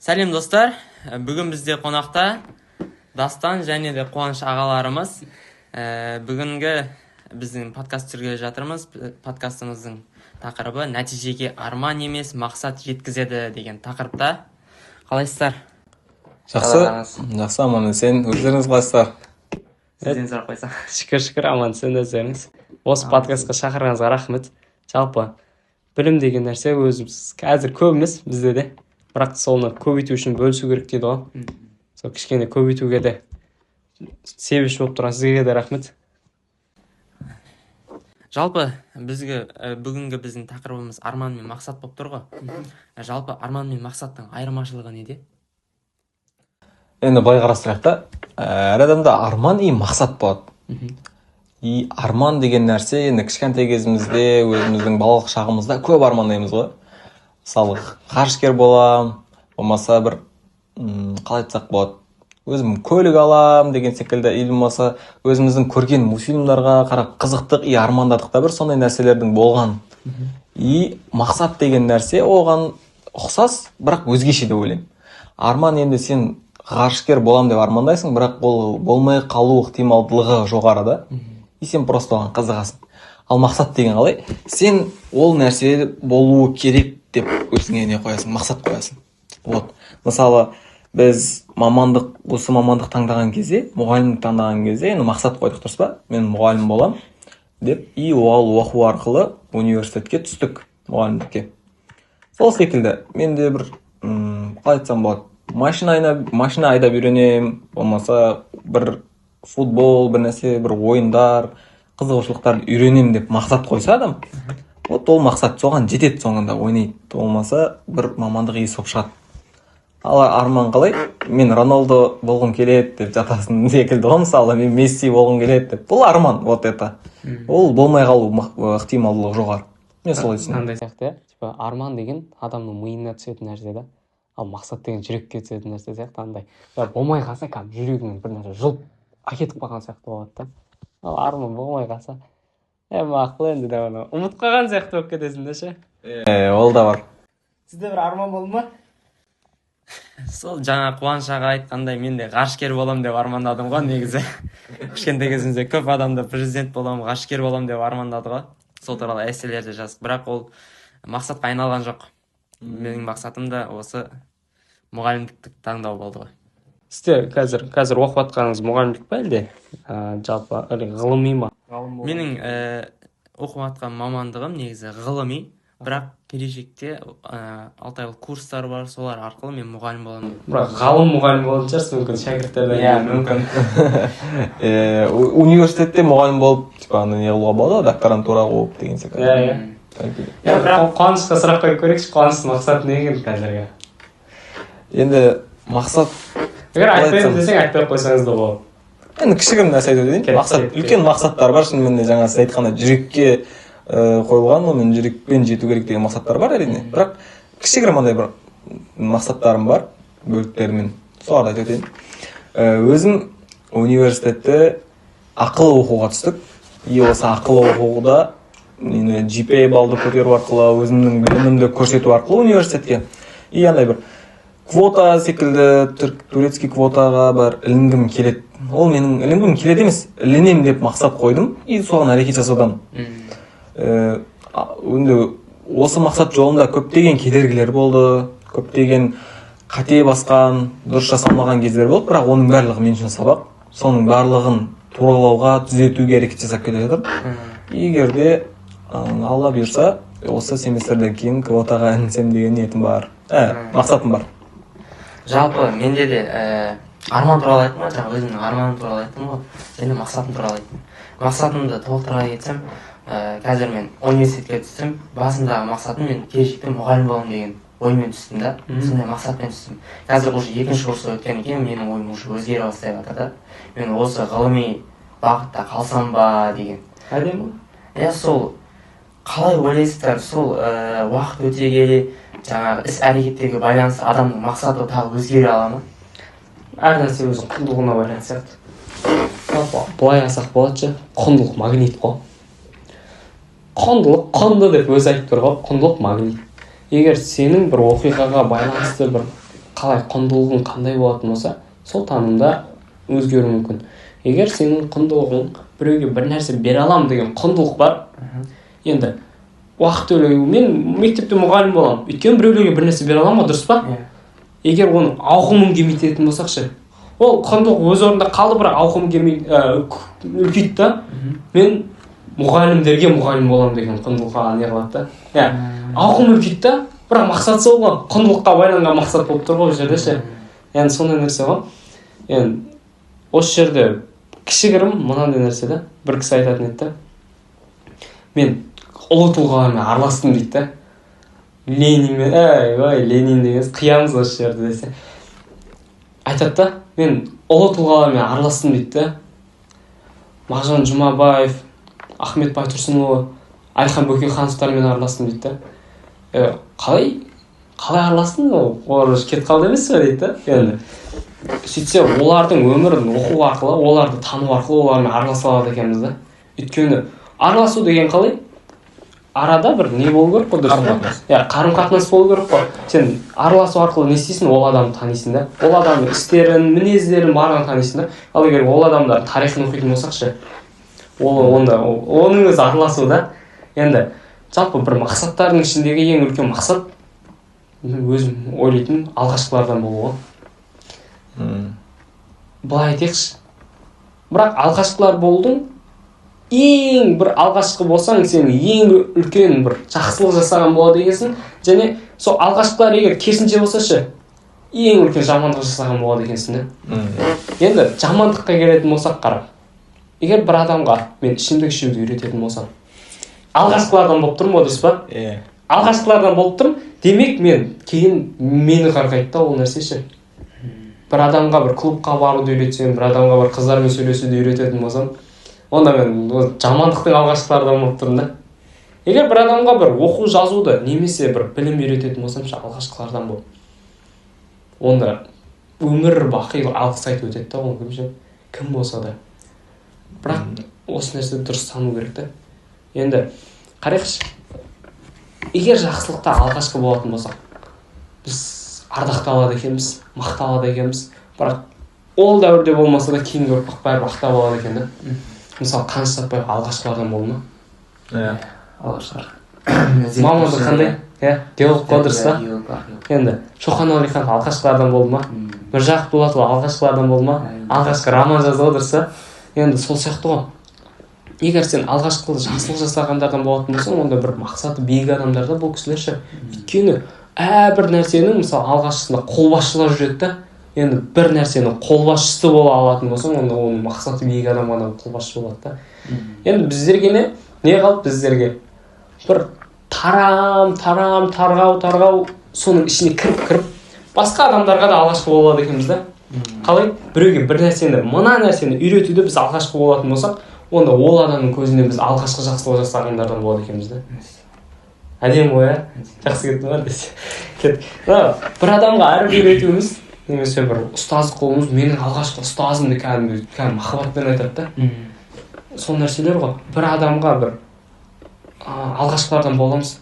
Сәлем достар, бүгін бізде қонақта Дастан және де Қуаныш ағаларымыз. Бүгінгі біздің подкаст түсіргелі жатырмыз. Подкастымыздың тақырыбы нәтижеге арман емес, мақсат жеткізеді деген тақырыпта. Қалайсыздар? Жақсы, аман сен өздеріңіз қалайсыздар? Сізден сұрақ қойсам. Шүкір, аман сен өздеріңіз. Осы подкастқа шақырғаныңызға рахмет. Жалпы білім деген нәрсе өзіміз қазір көбіміз бізде де. Бірақ соны көбейту үшін бөлісу керек дейді ғой. Сол кішкене көбейтуге де себепші болып тұрған сізге де рахмет. Жалпы бүгінгі біздің тақырыбымыз арман мен мақсат болып тұр ғой. Жалпы арман мен мақсаттың айырмашылығы неде? Енді былай қарастырайық та, әр адамда арман и мақсат болады. И арман деген нәрсе енді кішкентай кезімізде, өзіміздің балалық шағымызда көп армандаймыз ғой. Мысалы, ғарышкер болам, болмаса бір қалай айтсақ болады, өзім көлік алам деген секілді, или болмаса өзіміздің көрген мультфильмдарға қарап қызықтық и армандадық та бір сондай нәрселердің болған. И мақсат деген нәрсе оған ұқсас, бірақ өзгеше деп ойлаймын. Арман енді сен ғарышкер болам деп армандайсың, бірақ ол болмай қалу ықтималдылығы жоғары да. И сен просто оған қызығасың. Ал мақсат деген қалай? Сен ол нәрсе болуы керек деп өзіңе не қоясың, мақсат қоясың. Вот. Мысалы, біз осы мамандық таңдаған кезде, мұғалімдік таңдаған кезде, енді мақсат қойдық, дұрыс па? Мен мұғалім болам деп, и ол оқу арқылы университетке түстік, мұғалімдікке. Сол секілді, мен де бір, қалай айтсам болады, машина айдап үйренем, болмаса бір футбол, бір нәрсе, бір ойындар, қызығушылықтарды үйренем деп мақсат қойса адам, вот ол мақсат соған жетеді, соңында ойнайды. Болмаса бір мамандық иесі болып шығады. Ал арман қалай? Мен Роналдо болғым келеді деп жатасың секілді ғой, мысалы, мен Месси болғым келеді деп. Бұл арман, вот это. Ол болмай қалу ықтималдылығы жоғары. Мен солай түсінемін. Қандай сияқты, типа арман деген адамның миына түсетін нәрсе да, ал мақсат деген жүрекке түсетін нәрсе сияқты андай. Болмай қалса, жүрегіңнен бір нәрсе жұлып әкетіп қалған сияқты болады да. Ал арман болмай қалса, мақұл енді де оны ұмытып қалған сияқты болып кетесің де ше. Ол да бар. Сізде бір арман болды ма? Сол жаңа Қуаныш аға айтқандай, мен де ғарышкер болам деп армандадым ғой негізі. Кішкентай кезімізде көп адамды президент болам, ғарышкер болам деп армандады ғой. Сол туралы эсселерді жазып, бірақ ол мақсатқа айналған жоқ. Менің мақсатым да осы мұғалімдікті таңдау болды ғой. Сізде қазір оқып жатқаныңыз мұғалімдік па әлде? Жалпы ғылыми ма? Менің оқып жатқан мамандығым негізі ғылыми, бірақ келешекте 6 айлық курстар бар, солар арқылы мен мұғалім боламын. Бірақ ғалым мұғалім болатын шығарсыз мүмкін шәкірттерден. Мүмкін. Университетте мұғалім болып, типа не қылуға болады, докторантура қылып деген секілді. Бірақ Қуанышқа сұрақ қойып көрейікші, Қуаныштың мақсаты не екен қазірге? Енді мақсат, егер айтпаймын десең айтпай қойсаңыз да болады. енді кішігірім нәрсе айтып өтейін. Мақсат, үлкен мақсаттар бар, шынымен де жаңа сіз айтқанда жүрекке қойылған, мен жүрекпен жету керек деген мақсаттар бар әрине. Бірақ кішігірім андай бір мақсаттарым бар, бөліктермен. Соларды айтып өтейін. Өзім университетте ақылы оқуға түстік. И осы ақылы оқуда GPA балды көтеру арқылы, өзімнің білімімді көрсету арқылы университетке. И андай бір квота секілді, турецкий квотаға бар ілінгім келеді. Ол менің ілінгім келеді емес, ілінем деп мақсат қойдым, и соған әрекет жасаудан. Осы мақсат жолында көптеген кедергілер болды, көптеген қате басқан, дұрыс жасалмаған кездер болды, бірақ оның барлығы мен үшін сабақ. Соның барлығын туралауға, түзетуге әрекет жасап келе жатыр. Егер де Алла бұйырса, осы семестрден кейін квотаға ілінсем деген ниетім бар, мақсатым бар. Жалпы менде де арман туралы айттым ғой, жаңа өзімнің арманым туралы айттым ғой, және мақсатым туралы айттым. Мақсатымды толықтыра кетсем, қазір мен университетке түстім. Басындағы мақсатым мен келешекте мұғалім боламын деген оймен түстім да, сондай мақсатпен түстім. Қазір уже екінші курсқа өткеннен кейін менің ойым уже өзгере бастай жатыр да. Мен осы ғылыми бағытта қалсам ба деген. Әдемі? Сол қалай ойлайсыздар, сол уақыт өте келе жаңағы іс-әрекеттерге байланысты адамның мақсаты тағы өзгере ала ма? Әр нәрсе өз құндылығына байланысты сияқты. Былай алсақ болады, құндылық магнит қой. Құндылық құнды деп өзі айтып тұр ғой, құндылық магнит. Егер сенің бір оқиғаға байланысты бір қалай құндылығың қандай болатын болса, сол танымда өзгеруі мүмкін. Егер сенің құндылығың біреуге бір нәрсе бере аламын деген құндылық бар, енді уақыт өлеу, мен мектепте мұғалім боламын, өйткені біреулерге бір нәрсе бере аламын, дұрыс па? Егер оның ауқымын кеңейтетін болсақшы, ол құндылық өз орнында қалды, бірақ ауқымын үлкейді да, мен мұғалімдерге мұғалім боламын деген құндылыққа не қылады да. Ауқым үлкейді да, бірақ мақсат сол ғой, құндылыққа байланған мақсат болып тұр ғой бұл жерде ше. Яғни сондай нәрсе ғой. Енді осы жерде кішігірім мынандай нәрсе да, бір кісі айтатын еді да, мен ұлы тұлғалармен араластым дейді да. Ленинмен, Ленин деген қиямыз осы жерде десе. Айтады да, мен ұлы тұлғалармен араластым дейді да. Мағжан Жұмабаев, Ахмет Байтұрсынұлы, Әлихан Бөкейхановтармен араластым дейді да. Қалай араластың? Олар кетіп қалды емес пе дейді да. Енді сөйтсе, олардың өмірін оқу арқылы, оларды тану арқылы олармен араласа алады екенбіз да. Өйткені араласу деген қалай? Арада бір не болу керек қой, дұрыс па? Қарым-қатынас болу керек қой. Сен араласу арқылы не істейсің? Ол адамды танисың да. Ол адамның істерін, мінездерін барлығын танисың да. Ал егер ол адамдар тарихын оқитын болсақшы, онда оның өзі араласу да. Енді жалпы бір мақсаттардың ішіндегі ең үлкен мақсат өзім ойлайтын алғашқылардан болу ғой. Былай айтайықшы. Бірақ алғашқылар болдың, ең бір алғашқы болсаң, сен ең үлкен бір жақсылық жасаған болады екенсің, және сол алғашқылар егер керісінше болса ше, ең үлкен жамандық жасаған болады екенсің да. Енді жамандыққа келетін болсақ қара. Егер бір адамға мен ішімдік ішуді үйрететін болсам, алғашқылардан болып тұрмын ғой, дұрыс па? Алғашқылардан болып тұрмын, демек мен кейін мені қарғайды да ол нәрсе ше. Бір адамға бір клубқа баруды үйретсем, бір адамға бір қыздармен сөйлесуді үйрететін болсам, онда мен жамандықтың алғашқылардан болып тұрмын да. Егер бір адамға бір оқу жазуды немесе бір білім үйрететін болсам, алғашқылардан болып, онда өмір бақи алғыс айтып өтеді да, ол кім болса да. Бірақ осы нәрсе дұрыс тану керек та. Енді қарайықшы, егер жақсылықта алғашқы болатын болсақ, біз ардақталады екенбіз, мақталады екенбіз, бірақ ол дәуірде болмаса да кейінгі ұрпақ бәрі мақтап алады екен да. Мысалы Қаныш Сәтпаев алғашқылардан болды ма? Алғашқылар. Мамандық қандай? Геолог қой, дұрыс па? Енді Шоқан Уәлиханов алғашқылардан болды ма? Міржақып Дулатұлы алғашқылардан болды ма? Алғашқы роман жазды ғой, дұрыс па? Енді сол сияқты ғой. Егер сен алғашқы жақсылық жасағандардан болатын болсаң, онда бір мақсаты биік адамдар да бұл кісілер ше. Өйткені әрбір нәрсенің мысалы алғашқысында қолбасшылар жүреді да. Енді бір нәрсенің қолбасшысы бола алатын болсаң, онда оның мақсаты биік адам ғана қолбасшы болады да. Енді біздерге не қалды біздерге? Бір тарғау, соның ішіне кіріп, басқа адамдарға да алғашқы болады екенбіз да. Қалай? Біреуге бір нәрсені, мына нәрсені үйретуде біз алғашқы болатын болсақ, онда ол адамның көзіне біз алғашқы жақсылық жасағандардан болады екенбіз да. Әдемі ғой, жақсы кетті ма десе. Бір адамға әріп үйретуіміз, немесе бір ұстаздық қылуымыз, менің алғашқы ұстазымды кәдімгі махаббатпен айтады да. Сол нәрселер ғой. Бір адамға бір алғашқылардан боламыз.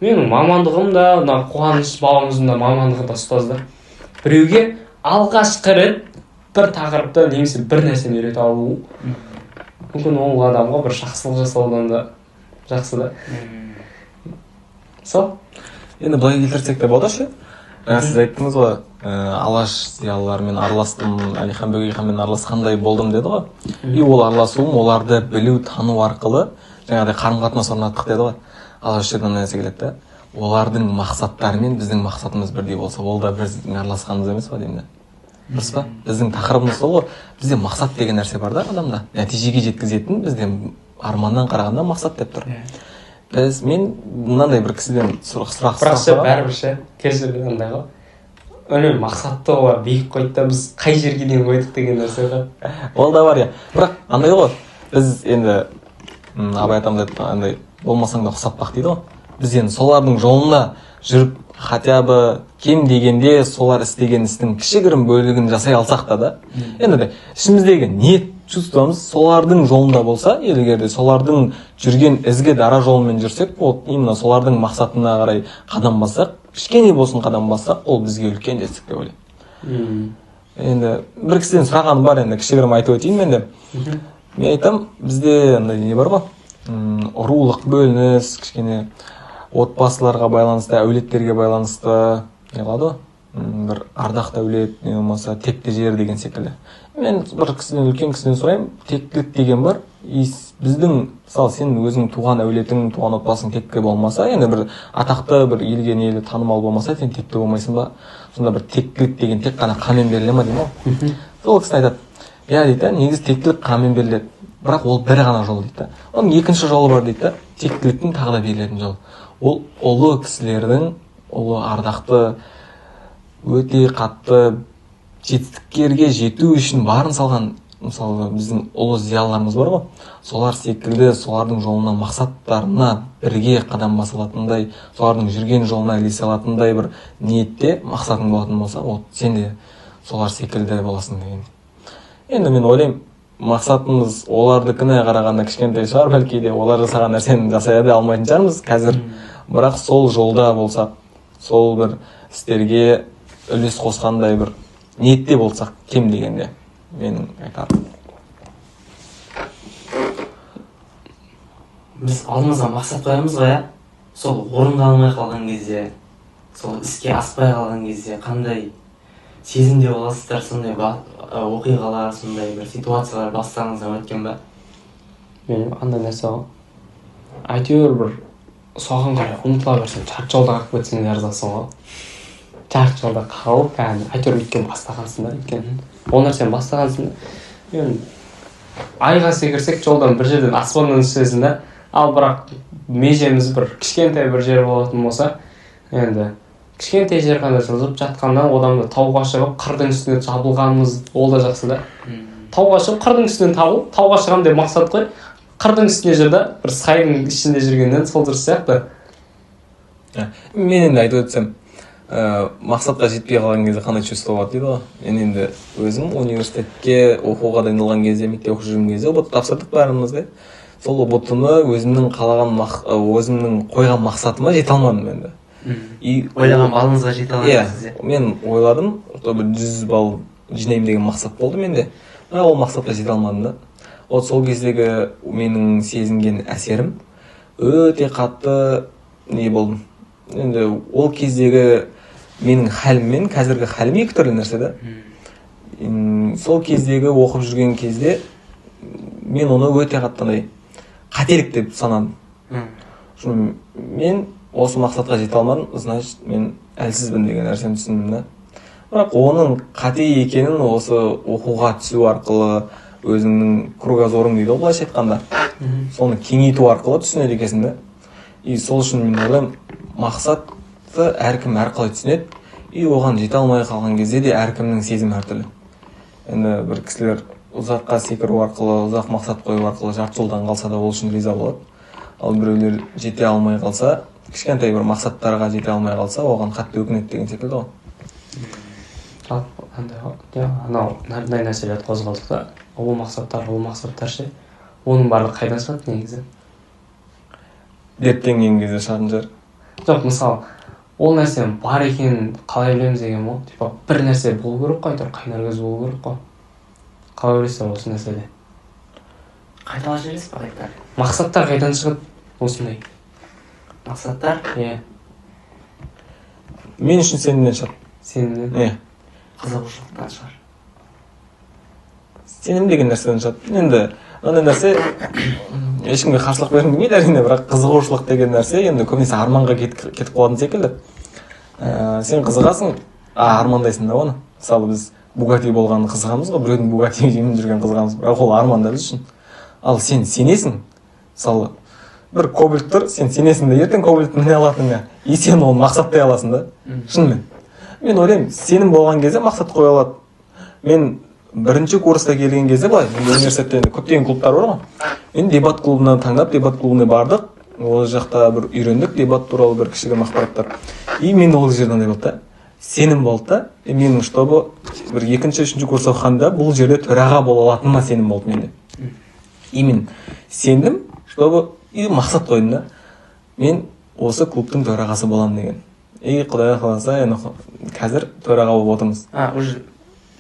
Менің мамандығым да, Қуаныш бауырымыздың да мамандығы да ұстаз да. Біреуге алғашқы рет бір тақырыпта немесе бір нәрсені үйрете алу мүмкін ол адамға бір жақсылық жасаудан да жақсы да. Сол? Енді былай келтірсек те болады ше. Сіз айттыңыз ғой, алаш зиялылармен араластым, Әлихан Бөкейханмен араласқандай болдым деді ғой. И ол араласуым, оларды білу, тану арқылы жаңағыдай қарым-қатынас орнаттық деді ғой. Ал осы жерден нәрсе келеді да. Олардың мақсаттары мен біздің мақсатымыз бірдей болса, ол да біздің араласқанымыз емес па деймін да. Дұрыс па? Біздің тақырыбымыз сол ғой. Бізде мақсат деген нәрсе бар да адамда. Нәтижеге жеткізетін бізде арманнан қарағанда мақсат деп тұр. Мен мынандай бір кісіден сұрақ бәрібір ше, кешірім андай ғой. Өлем мақсатты олар биік қойды да біз қай жерге дейін қойдық деген нәрсе ғой. Ол да бар я. Бірақ андай ғой, біз енді Абай атамыз айтқандай болмасаң да ұқсап бақ дейді ғой. Біз енді солардың жолында жүріп, хотя бы кем дегенде солар істеген істің кішігірім бөлігін жасай алсақ та да. Енді ішіміздегі ниет чувствомыз солардың жолында болса, егер де солардың жүрген ізгі дара жолымен жүрсек, ол именно солардың мақсатына қарай қадам бассақ, кішкене болсын қадам бассақ, ол бізге үлкен жетістік деп ойлаймын. Енді бір кісіден сұрағаным бар, енді кішігірім айтып өтейін мен де. Мен айтам, бізде андай не бар ғой, рулық бөлініс, кішкене отбасыларға байланысты, әулеттерге байланысты не қылады ғой, бір ардақ дәулет, не болмаса текті жер деген секілді. Мен бір кісіден, үлкен кісіден сұраймын, тектілік деген бар. Біздің, мысалы, сен өзің туған әулетің, туған отбасың текті болмаса, енді бір атақты, бір елге нелі танымал болмаса, сен текті болмайсың ба? Сонда бір тектілік деген тек қана қанмен беріле ма деймін ғой. Сол кісі айтады, иә дейді, негізі тектілік қанмен беріледі, бірақ ол бір ғана жол дейді. Оның екінші жолы бар дейді, тектіліктің тағы да берілетін жол. Ол ұлы кісілердің, ұлы ардақты, өте қатты жетістіктерге жету үшін барын салған, мысалы біздің ұлы зиялыларымыз бар ғой, солар секілді солардың жолына, мақсаттарына бірге қадам баса алатындай, солардың жүрген жолына ілесе алатындай бір ниетте мақсатың болатын болса, вот сен де солар секілді боласың деген. Енді мен ойлаймын, мақсатымыз олардікіне қарағанда кішкентай шығар, бәлки де олар жасаған нәрсені жасай алмайтын шығармыз қазір, бірақ сол жолда болсақ, сол бір істерге үлес қосқандай бір ниетте болсақ, кем дегенде менің айтарым. Біз алдымызға мақсат қоямыз ғой, сол орындалмай қалған кезде, сол іске аспай қалған кезде қандай сезімде боласыздар, сондай оқиғалар, сондай бір ситуациялар бастарыңыздан өткен бе? Мен андай нәрсе ғой. Әйтеуір бір соған қарай ұмтыла берсең, жарты жолда қалып кетсең жазасың ғой. Жарты жолда қалып, әйтеуір өткен бастағансың да, өйткені ол нәрсені бастағансың да. Мен айға секірсек жолдан бір жерден аспаннан түсесің да, ал бірақ межеміз бір кішкентай бір жер болатын болса, енді кішкентай жер ғана жылжып жатқаннан одан да тауға шығып қырдың үстіне жабылғанымыз ол да жақсы да. Тауға шығып қырдың үстінен табылып, тауға шығам деп мақсат қой, қырдың үстіне жүр да, бір сайдың ішінде жүргеннен сол дұрыс сияқты. Мен енді айтып өтсем, мақсатқа жетпей қалған кезде қандай чувство болады дейді ғой. Мен енді өзім университетке оқуға дайындалған кезде, мектеп оқып жүрген кезде ұбт тапсырдық бәріміз де. Сол ұбт-ны өзімнің қалаған, өзімнің қойған мақсатыма жете алмадым енді. Ойлаған балыңызға жете алмадыңыз? Иә, мен ойладым, бір 100 балл жинаймын деген мақсат болды менде. Бірақ ол мақсатқа жете алмадым да. Вот сол кездегі менің сезінген әсерім өте қатты не болдым. Енді ол кездегі менің хәлім мен қазіргі хәлім екі түрлі нәрсе да. Сол кездегі оқып жүрген кезде мен оны өте қатты қателік деп санадым. Мен осы мақсатқа жете алмадым, значит мен әлсізбін деген нәрсені түсіндім да. Бірақ оның қате екенін осы оқуға түсу арқылы, өзіңнің кругозорың дейді ғой былайша айтқанда, соны кеңейту арқылы түсінеді екенсің да. И сол үшін мен ойлаймын, мақсатты әркім әрқалай түсінеді, и оған жете алмай қалған кезде де әркімнің сезімі әртүрлі. Енді бір кісілер ұзаққа секіру арқылы, ұзақ мақсат қою арқылы жарты жолдан қалса да ол үшін риза болады. Ал біреулер жете алмай қалса, кішкентай бір мақсаттарға жете алмай қалса, оған қатты өкінеді деген секілді ғой. Анау мынандай нәрселерді қозғалдық та, ол мақсаттар ше, оның барлығы қайдан шығады негізі? Дерттенген кезде шығатын шығар. Жоқ, мысалы, ол нәрсенің бар екенін қалай білеміз деген ғой. Типа, бір нәрсе болу керек қой, қайнар көз болу керек қой. Қалай ойлайсыздар осы нәрседе? Қайталап жібересіз ба айтар? Мақсаттар қайдан шығады осындай? Мақсаттар? Иә. Мен үшін сенімнен шығады. Сенімнен? Иә. Қызығушылықтан шығар. Сенім деген нәрседен шығады. Енді андай нәрсе ешкімге қарсылық бергім келмейді әрине, бірақ қызығушылық деген нәрсе енді көбінесе арманға кетіп қалатын секілді. Сен қызығасың, армандайсың да оны. Мысалы біз Bugatti болғанын қызығамыз ғой, біреудің Bugatti жеңіп жүрген қызығамыз, бірақ ол арман да біз үшін. Ал сен сенесің, мысалы бір Кобальт тұр, сен сенесің де ертең Кобальтты міне алатыныңа, и сен оны мақсаттай аласың да. Шынымен. Мен ойлаймын, сенім болған кезде мақсат қоя алады. Мен бірінші курста келген кезде былай, университетте көптеген клубтар бар ғой. Мен дебат клубына таңдап, дебат клубына бардық. Ол жақта бір үйрендік дебат туралы бір кішігірім ақпараттар. И мен ол жерде андай болды да, сенім болды да, менің чтобы бір екінші үшінші курс оқығанда бұл жерде төраға бола алатыныма сенім болды менде. Именно сендім, чтобы и мақсат қойдым да. Мен осы клубтың төрағасы боламын деген. И Құдай қаласа, қазір төраға болып отырмыз. Уже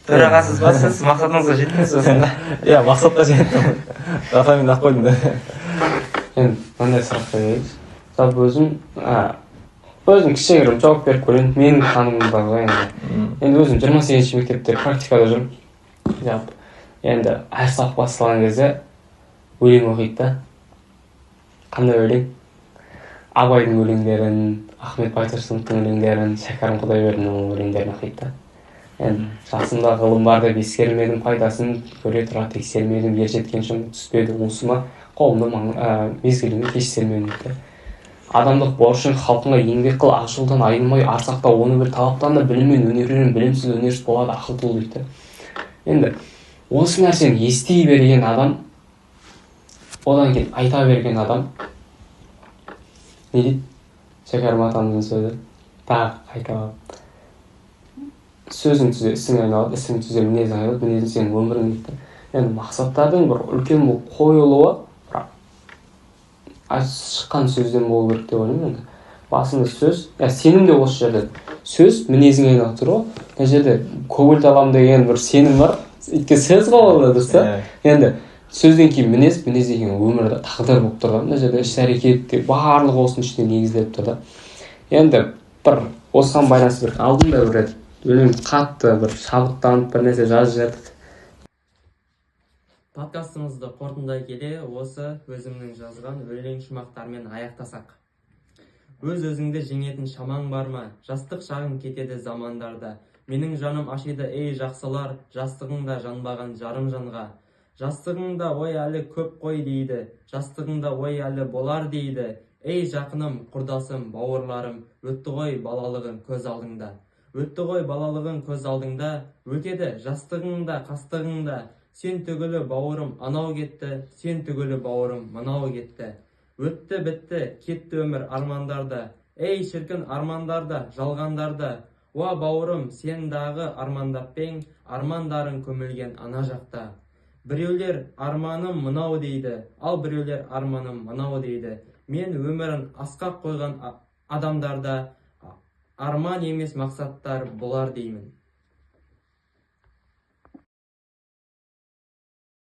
төрағасыз ба сіз? Мақсатыңызға жеттіңіз осында? Иә, мақсатқа жеттім. Рафамен ақ қойдым да. Енді мынандай сұрақ қояйыншы. Жалпы өзім кішігірім жауап беріп көрейін. Менің танымым бар ғой енді. Енді өзім 28-ші мектепте практикада жүрмін. Жалпы енді әр сабақ басталған кезде өлең оқиды да. Қандай өлең? Абайдың өлеңдерін, Ахмет Байтұрсыновтың өлеңдерін, Шәкәрім Құдайбердінің өлеңдерін оқиды да. Енді жасымда ғылым бар деп ескермедім, пайдасын көре тұра тексермедім, ер жеткенше түспеді уысыма, қолымды мезгіліме кеш сермедім дейді. Адамдық борышың халқыңа еңбек қыл, ақ жолдан айнымай, ар сақта оны бір талаптан да біліммен өнерінен білімсіз өнерсіз болады, ақыл тұл дейді. Енді осы нәрсені ести берген адам, одан кейін айта берген адам не дейді? Шәкәрім атамыздың сөзі тағы айта алып. Сөзің түзе, ісің айналады, ісің түзе, мінезің айналады, мінезің сенің өмірің дейді. Енді мақсаттардың бір үлкен бұл қойылуы шыққан сөзден болу керек деп ойлаймын. Енді басында сөз, сенім де осы жерде. Сөз мінезің айналып тұр ғой. Мына жерде көңіл табам деген бір сенім бар. Өйткені сөз ғой ол дұрыс та. Енді сөзден кейін мінез, мінезден кейін өмірде тағдыр болып тұрған. Мына жерде іс-әрекетте барлығы осының ішінде негізделіп тұр да. Енді бір осыған байланысты бір алдында бір өлең қатты бір шабыттанып бір нәрсе жазып жатып. Подкастымызды қорытындай келе осы өзімнің жазған өлең шумақтарымен аяқтасақ. Өз-өзіңді жеңетін шамаң бар ма? Жастық шағым кетеді замандарда. Менің жаным ашиды, ей жақсылар, жастығыңда жанбаған жарым жанға. Жастығыңда ой әлі көп қой дейді, жастығыңда ой әлі болар дейді. Ей жақыным, құрдасым, бауырларым, өтті ғой балалығың көз алдыңда. Өтті ғой балалығың көз алдыңда, өтеді жастығыңда, қастығыңда. Сен түгілі бауырым анау кетті, сен түгілі бауырым мынау кетті. Өтті бітті, кетті өмір армандарда. Ей шіркін армандарда, жалғандарда. Уа бауырым, сен дағы армандаппен, армандарың көмілген ана жақта. Біреулер арманым мынау дейді, ал біреулер арманым мынау дейді. Мен өмірін асқақ қойған адамдарда арман емес мақсаттар болар деймін.